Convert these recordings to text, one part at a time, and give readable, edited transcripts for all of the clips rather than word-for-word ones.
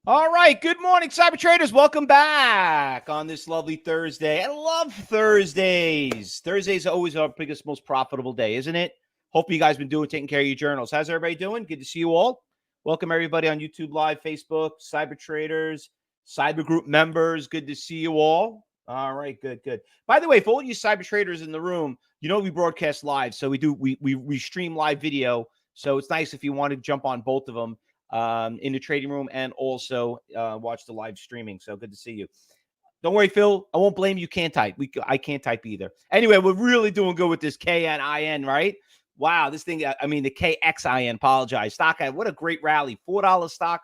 All right. Good morning, cyber traders. Welcome back on this lovely Thursday. I love Thursdays. Thursdays are always our biggest, most profitable day, isn't it? Hope you guys been taking care of your journals. How's everybody doing? Good to see you all. Welcome everybody on YouTube Live, Facebook, cyber traders, cyber group members. Good to see you all. All right, good. By the way, for all you cyber traders in the room, we broadcast live, so we stream live video. So it's nice if you want to jump on both of them in the trading room and also watch the live streaming. So good to see you. Don't worry, Phil. I won't blame you. Can't type. I can't type either. Anyway, we're really doing good with this KNIN, right? Wow, this thing. I mean, the KXIN. Apologize. Stock. What a great rally. $4 stock.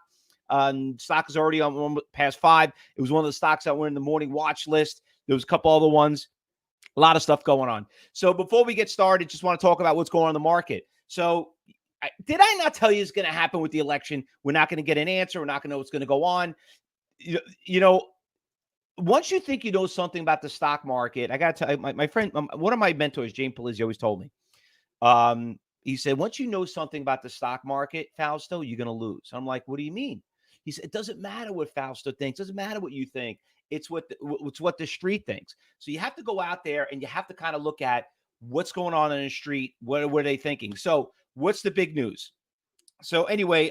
Stock is already on past 5. It was one of the stocks that were in the morning watch list. There was a couple other ones. A lot of stuff going on. So before we get started, just want to talk about what's going on in the market. So did I not tell you it's going to happen with the election? We're not going to get an answer. We're not going to know what's going to go on. Once you think you know something about the stock market, I got to tell my friend, one of my mentors, James Pugliese, always told me. He said, once you know something about the stock market, Fausto, you're going to lose. I'm like, what do you mean? He said, it doesn't matter what Fausto thinks. It doesn't matter what you think. It's what the street thinks. So you have to go out there and you have to kind of look at what's going on in the street. What are they thinking? So what's the big news? So anyway,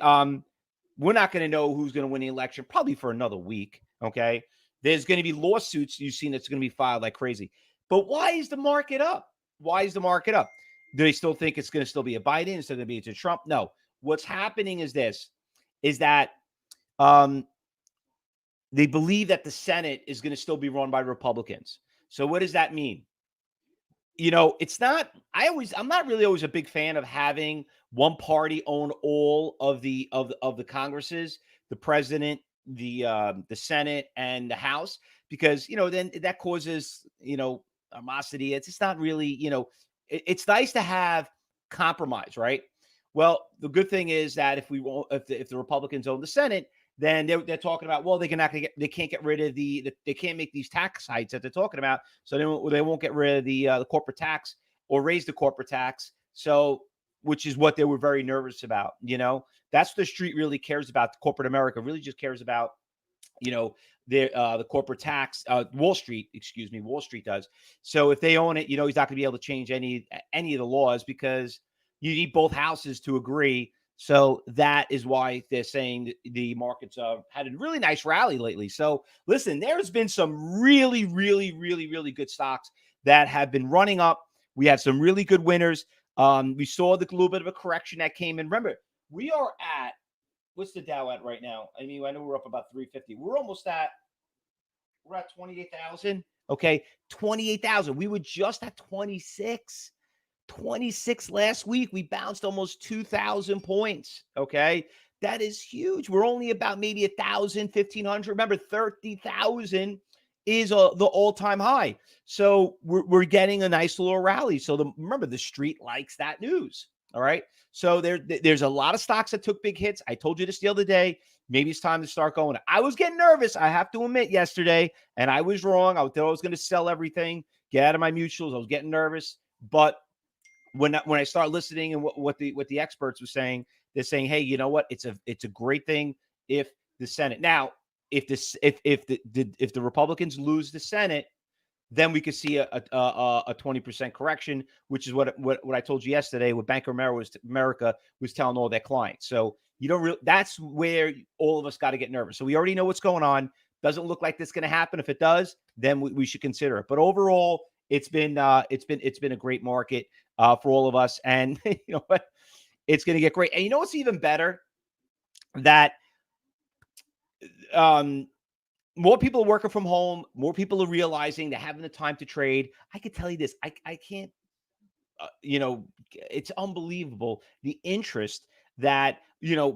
we're not going to know who's going to win the election probably for another week. Okay. There's going to be lawsuits you've seen that's going to be filed like crazy. But why is the market up? Why is the market up? Do they still think it's going to still be a Biden? It's going to be a Trump? No. What's happening is that they believe that the Senate is going to still be run by Republicans. So what does that mean? It's not. I'm not really always a big fan of having one party own all of the Congresses, the president, the Senate, and the House, because then that causes animosity. It's not really it's nice to have compromise, right? Well, the good thing is that if the Republicans own the Senate, then they're talking about, well, they can't get rid of they can't make these tax hikes that they're talking about, so they won't get rid of the corporate tax or raise the corporate tax. So, which is what they were very nervous about. That's what the street really cares about. The corporate America really just cares about, the corporate tax. Wall Street does. So if they own it, he's not going to be able to change any of the laws because you need both houses to agree. So that is why they're saying the markets had a really nice rally lately. So listen, there's been some really, really, really, really good stocks that have been running up. We had some really good winners. We saw the little bit of a correction that came in. Remember, we are at, what's the Dow at right now? I mean, I know we're up about 350. We're at 28,000. Okay, 28,000. We were just at 26 last week. We bounced almost 2,000 points. Okay. That is huge. We're only about maybe 1,000, 1,500. Remember, 30,000 is the all-time high. So we're getting a nice little rally. So remember, the street likes that news. All right. So there's a lot of stocks that took big hits. I told you this the other day. Maybe it's time to start going. I was getting nervous, I have to admit, yesterday, and I was wrong. I thought I was going to sell everything, get out of my mutuals. I was getting nervous, but when I start listening and what the experts were saying, they're saying, hey, you know what? It's a great thing if the Senate. Now, if the Republicans lose the Senate, then we could see a 20% correction, which is what I told you yesterday. What Bank of America was telling all their clients. So that's where all of us got to get nervous. So we already know what's going on. Doesn't look like this is going to happen. If it does, then we should consider it. But overall, it's been a great market for all of us, and you know what? It's going to get great. And you know what's even better? That more people are working from home. More people are realizing they're having the time to trade. I can tell you this. I can't. It's unbelievable the interest that,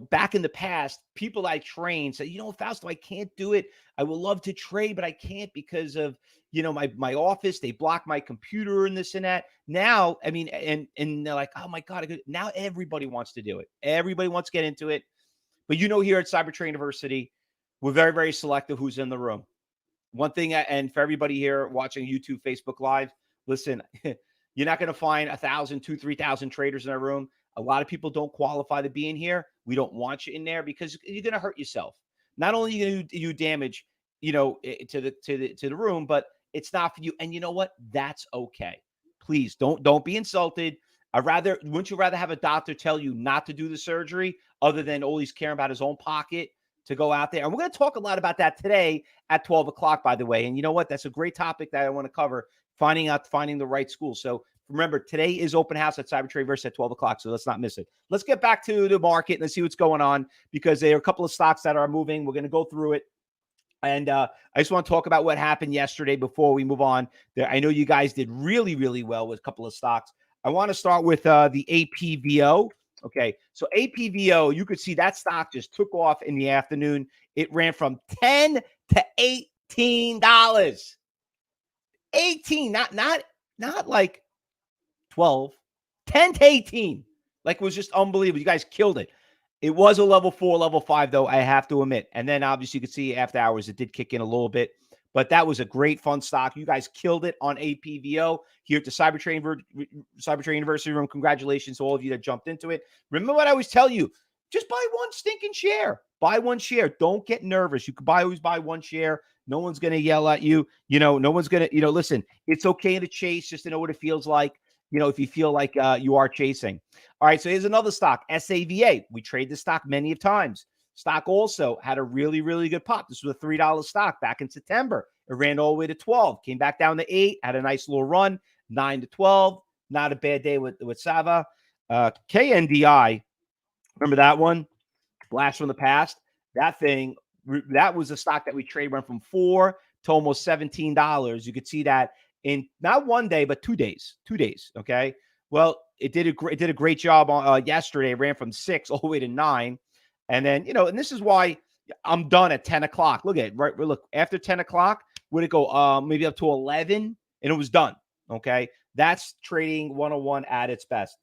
back in the past, people I trained said, Fausto, I can't do it. I would love to trade, but I can't because of, my office. They block my computer and this and that. Now, I mean, and they're like, oh my God, now everybody wants to do it. Everybody wants to get into it. But here at Cyber Trade University, we're very, very selective who's in the room. One thing, and for everybody here watching YouTube, Facebook Live, listen, you're not going to find 1,000, 2,000, 3,000 traders in our room. A lot of people don't qualify to be in here. We don't want you in there because you're going to hurt yourself. Not only are you going to do damage, to the room, but it's not for you. And you know what? That's okay. Please don't be insulted. Wouldn't you rather have a doctor tell you not to do the surgery other than always caring about his own pocket to go out there? And we're going to talk a lot about that today at 12 o'clock, by the way. And you know what? That's a great topic that I want to cover, finding the right school. So remember, today is open house at CyberTradeVerse at 12 o'clock, so let's not miss it. Let's get back to the market and let's see what's going on, because there are a couple of stocks that are moving. We're going to go through it. And I just want to talk about what happened yesterday before we move on. I know you guys did really, really well with a couple of stocks. I want to start with the APVO. Okay, so APVO, you could see that stock just took off in the afternoon. It ran from $10 to $18. 18, not like 12, 10 to 18. Like, it was just unbelievable. You guys killed it. It was a level 4, level 5, though, I have to admit. And then, obviously, you could see after hours, it did kick in a little bit. But that was a great, fun stock. You guys killed it on APVO here at the Cybertrade University room. Congratulations to all of you that jumped into it. Remember what I always tell you. Just buy one stinking share. Buy one share. Don't get nervous. You can always buy one share. No one's going to yell at you. No one's going to, listen, it's okay to chase just to know what it feels like. If you feel like you are chasing. All right, so here's another stock, SAVA. We trade this stock many of times. Stock also had a really, really good pop. This was a $3 stock back in September. It ran all the way to 12, came back down to 8, had a nice little run, 9 to 12. Not a bad day with Sava. KNDI, remember that one? Blast from the past. That was a stock that we trade, went from $4 to almost $17. You could see that in not one day, but 2 days. 2 days. Okay. Well, it did a great job yesterday. It ran from 6 all the way to 9. And then, and this is why I'm done at 10 o'clock. Look at it, right? Look, after 10 o'clock, would it go maybe up to 11? And it was done. Okay. That's trading 101 at its best.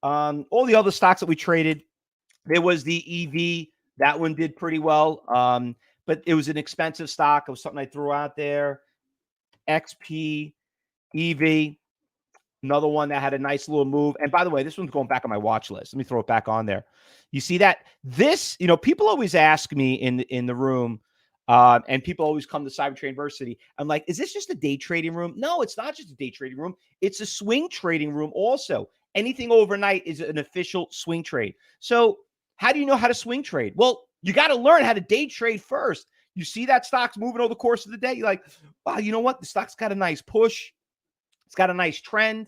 All the other stocks that we traded, there was the EV. That one did pretty well. But it was an expensive stock. It was something I threw out there. XP, EV, another one that had a nice little move. And by the way, this one's going back on my watch list. Let me throw it back on there. You see that? This, people always ask me in the room, and people always come to Cybertrade University. I'm like, is this just a day trading room? No, it's not just a day trading room. It's a swing trading room also. Anything overnight is an official swing trade. So how do you know how to swing trade? Well, you got to learn how to day trade first. You see that stock's moving over the course of the day. You're like, wow, you know what? The stock's got a nice push. It's got a nice trend.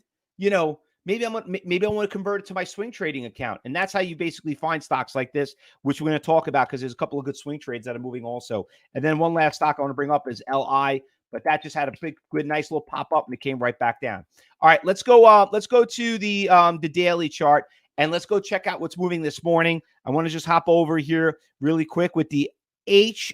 Maybe I want to convert it to my swing trading account. And that's how you basically find stocks like this, which we're going to talk about because there's a couple of good swing trades that are moving also. And then one last stock I want to bring up is LI, but that just had a good, nice little pop up and it came right back down. All right, let's go to the daily chart and let's go check out what's moving this morning. I want to just hop over here really quick with the HOFV.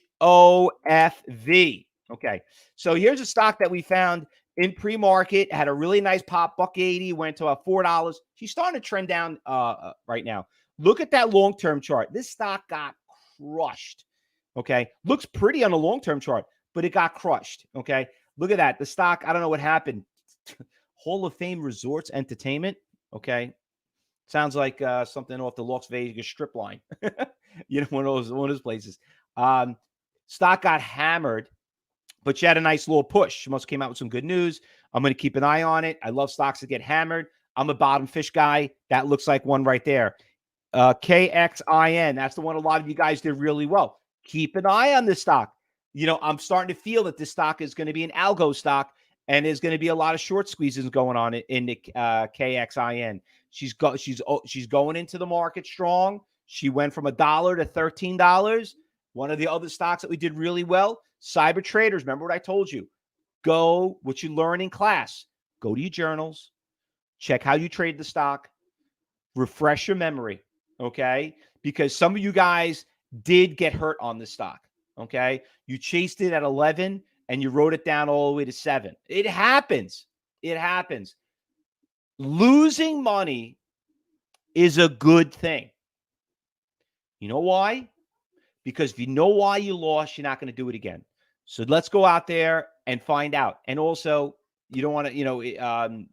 Okay, so here's a stock that we found in pre-market, had a really nice pop, $1.80, went to $4. She's starting to trend down right now. Look at that long-term chart. This stock got crushed, okay? Looks pretty on the long-term chart, but it got crushed, okay? Look at that. The stock, I don't know what happened. Hall of Fame Resorts Entertainment, okay? Sounds like something off the Las Vegas strip line. One of those places. Stock got hammered. But she had a nice little push. She must have came out with some good news. I'm going to keep an eye on it. I love stocks that get hammered. I'm a bottom fish guy. That looks like one right there. KXIN. That's the one a lot of you guys did really well. Keep an eye on this stock. I'm starting to feel that this stock is going to be an algo stock, and there's going to be a lot of short squeezes going on in the KXIN. She's going into the market strong. She went from $1 to $13. One of the other stocks that we did really well, Cyber Traders. Remember what I told you? Go what you learn in class. Go to your journals. Check how you trade the stock. Refresh your memory, okay? Because some of you guys did get hurt on this stock, okay? You chased it at 11 and you wrote it down all the way to 7. It happens. It happens. Losing money is a good thing. You know why? Because if you know why you lost, you're not going to do it again. So let's go out there and find out. And also, you don't want to,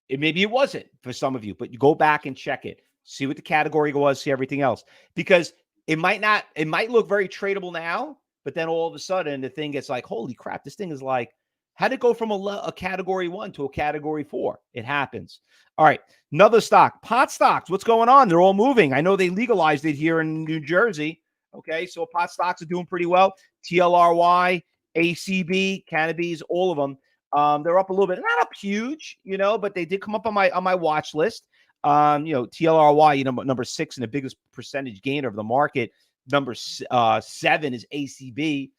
maybe it wasn't for some of you, but you go back and check it. See what the category was, see everything else. Because It might look very tradable now, but then all of a sudden the thing gets like, holy crap, this thing is like, how did it go from a category 1 to a category 4? It happens. All right. Another stock, pot stocks. What's going on? They're all moving. I know they legalized it here in New Jersey. Okay. So pot stocks are doing pretty well. TLRY, ACB, cannabis, all of them. They're up a little bit, not up huge, but they did come up on my watch list. TLRY, number 6 and the biggest percentage gainer of the market. Number 7 is ACB.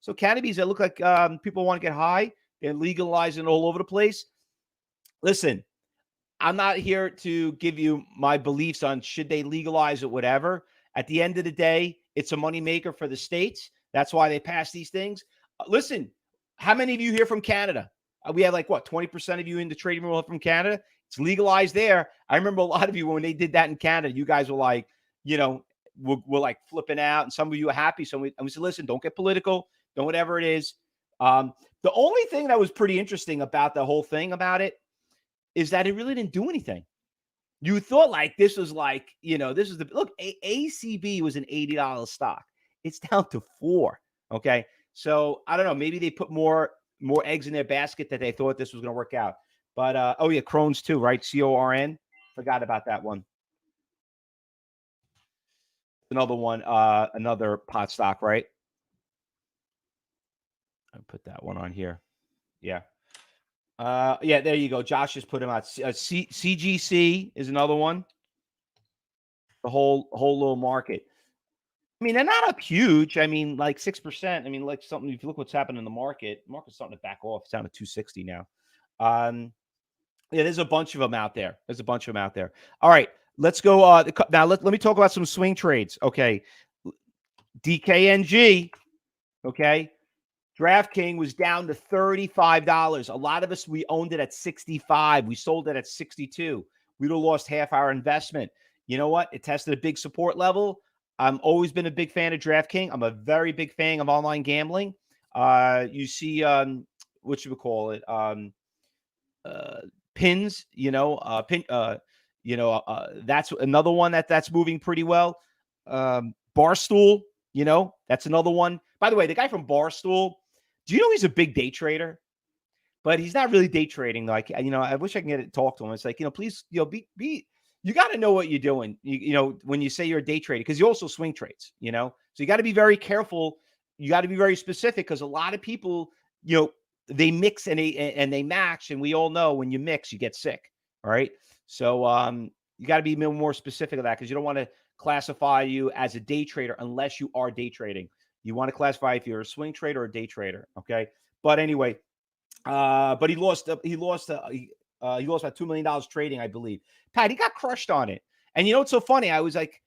So cannabis that look like people want to get high. They're legalizing all over the place. Listen, I'm not here to give you my beliefs on should they legalize it, whatever. At the end of the day, it's a moneymaker for the states. That's why they pass these things. Listen, how many of you here from Canada? We have 20% of you in the trading room from Canada. It's legalized there. I remember a lot of you when they did that in Canada, you guys were like, we're like flipping out, and some of you are happy. So we said, listen, don't get political, don't whatever it is. The only thing that was pretty interesting about the whole thing about it is that it really didn't do anything. You thought this was this is ACB was an $80 stock. It's down to $4. Okay. So I don't know. Maybe they put more eggs in their basket that they thought this was going to work out. But oh yeah, Crohn's too, right? CORN. Forgot about that one. Another one, another pot stock, right? I'll put that one on here. Yeah. Yeah, there you go. Josh just put him out. CGC is another one. The whole little market. I mean, they're not up huge. I mean, 6%. I mean, something. If you look what's happened in the market's starting to back off. It's down to 260 now. Yeah, there's a bunch of them out there. All right, let's go. Now let me talk about some swing trades. Okay, DKNG. Okay. DraftKings was down to $35. A lot of us, we owned it at 65. We sold it at 62. We'd have lost half our investment. You know what? It tested a big support level. I've always been a big fan of DraftKings. I'm a very big fan of online gambling. You see, what should we call it? Pins, that's another one that's moving pretty well. Barstool, that's another one. By the way, the guy from Barstool, do you know he's a big day trader? But he's not really day trading. I wish I can talk to him. It's please, be you got to know what you're doing. When you say you're a day trader, because you also swing trades, so you got to be very careful. You got to be very specific, because a lot of people, they mix and they match. And we all know when you mix, you get sick. All right. So you got to be more specific of that, because you don't want to classify you as a day trader unless you are day trading. You want to classify if you're a swing trader or a day trader. Okay. But anyway, but he lost about $2 million trading, I believe. Pat, he got crushed on it. And it's so funny. I was like,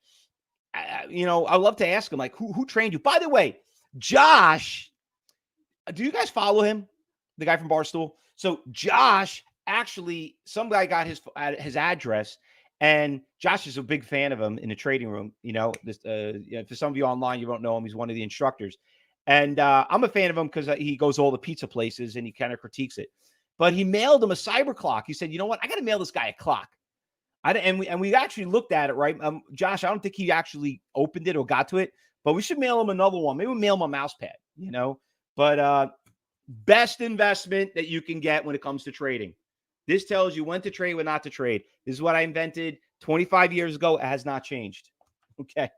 I love to ask him, who trained you? By the way, Josh, do you guys follow him? The guy from Barstool? So Josh, actually, some guy got his address, and Josh is a big fan of him in the trading room. For some of you online, you don't know him. He's one of the instructors. And I'm a fan of him because he goes to all the pizza places and he kind of critiques it. But he mailed him a cyber clock. He said, you know what? I got to mail this guy a clock. And we actually looked at it, right? Josh, I don't think he actually opened it or got to it, but we should mail him another one. Maybe we'll mail him a mouse pad, But best investment that you can get when it comes to trading. This tells you when to trade, when not to trade. This is what I invented 25 years ago. It has not changed. Okay.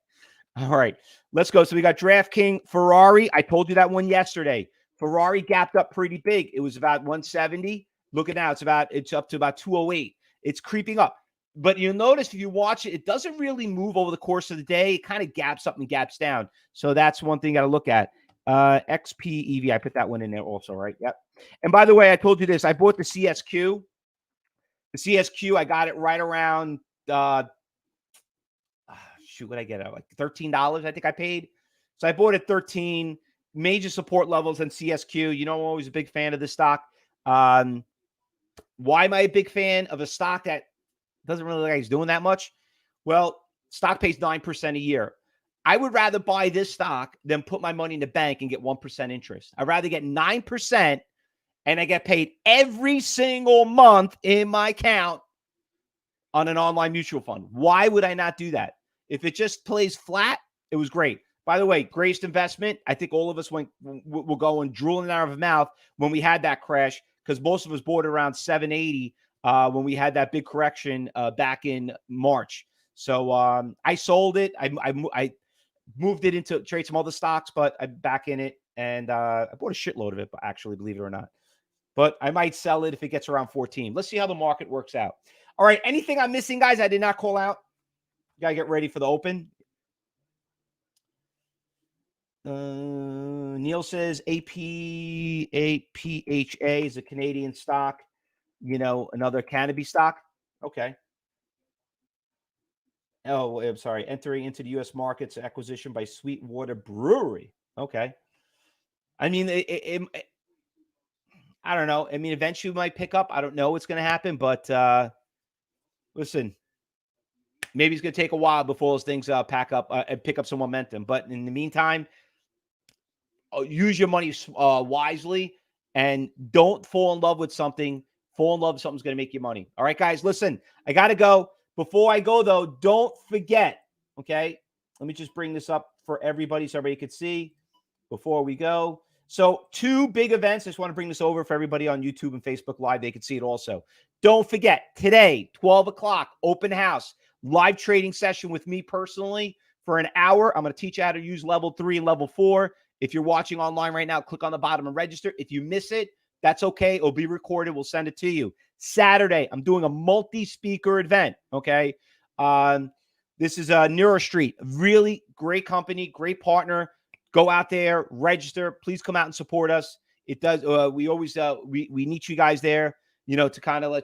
All right. Let's go. So we got DraftKings, Ferrari. I told you that one yesterday. Ferrari gapped up pretty big. It was about 170. Look at now. It's up to about 208. It's creeping up. But you'll notice if you watch it, it doesn't really move over the course of the day. It kind of gaps up and gaps down. So that's one thing you got to look at. XPEV. I put that one in there also, right? Yep. And by the way, I told you this. I bought the CSQ. The CSQ, I got it right around, what did I get it? $13, I think I paid. So I bought it 13. Major support levels in CSQ. I'm always a big fan of this stock. Why am I a big fan of a stock that doesn't really look like it's doing that much? Well, stock pays 9% a year. I would rather buy this stock than put my money in the bank and get 1% interest. I'd rather get 9% and I get paid every single month in my account on an online mutual fund. Why would I not do that? If it just plays flat, It was great. By the way, greatest investment. I think all of us will go and drooling out of our mouth when we had that crash, because most of us bought around 780 when we had that big correction back in March. So I sold it. I moved it into trade some other stocks, but I'm back in it, and I bought a shitload of it. But actually, believe it or not, but I might sell it if it gets around 14. Let's see how the market works out. All right, anything I'm missing, guys? I did not call out. You gotta get ready for the open. Neil says APHA is a Canadian stock, another cannabis stock. Okay. Oh, I'm sorry. Entering into the U.S. markets, acquisition by Sweetwater Brewery. Okay. I mean, I don't know. I mean, eventually we might pick up. I don't know what's going to happen, but listen, maybe it's going to take a while before those things pack up and pick up some momentum. But in the meantime, use your money wisely, and don't fall in love with something. Fall in love with something's going to make you money. All right, guys, listen, I got to go. Before I go, though, don't forget, okay? Let me just bring this up for everybody so everybody could see before we go. So 2 big events. I just want to bring this over for everybody on YouTube and Facebook Live. They can see it also. Don't forget, today, 12 o'clock, open house, live trading session with me personally for an hour. I'm going to teach you how to use level 3 and level 4. If you're watching online right now, click on the bottom and register. If you miss it, that's okay. It'll be recorded. We'll send it to you. Saturday, I'm doing a multi-speaker event, okay? This is NeuroStreet, really great company, great partner. Go out there, register. Please come out and support us. It does. We always we need you guys there, to kind of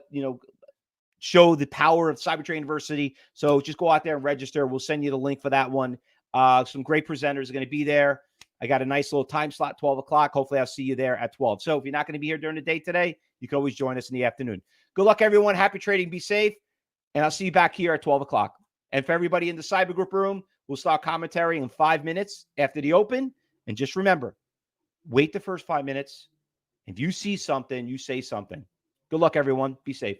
show the power of CyberTrading University. So just go out there and register. We'll send you the link for that one. Some great presenters are going to be there. I got a nice little time slot, 12 o'clock. Hopefully I'll see you there at 12. So if you're not going to be here during the day today, you can always join us in the afternoon. Good luck, everyone. Happy trading. Be safe. And I'll see you back here at 12 o'clock. And for everybody in the Cyber Group room, we'll start commentary in 5 minutes after the open. And just remember, wait the first 5 minutes. If you see something, you say something. Good luck, everyone. Be safe.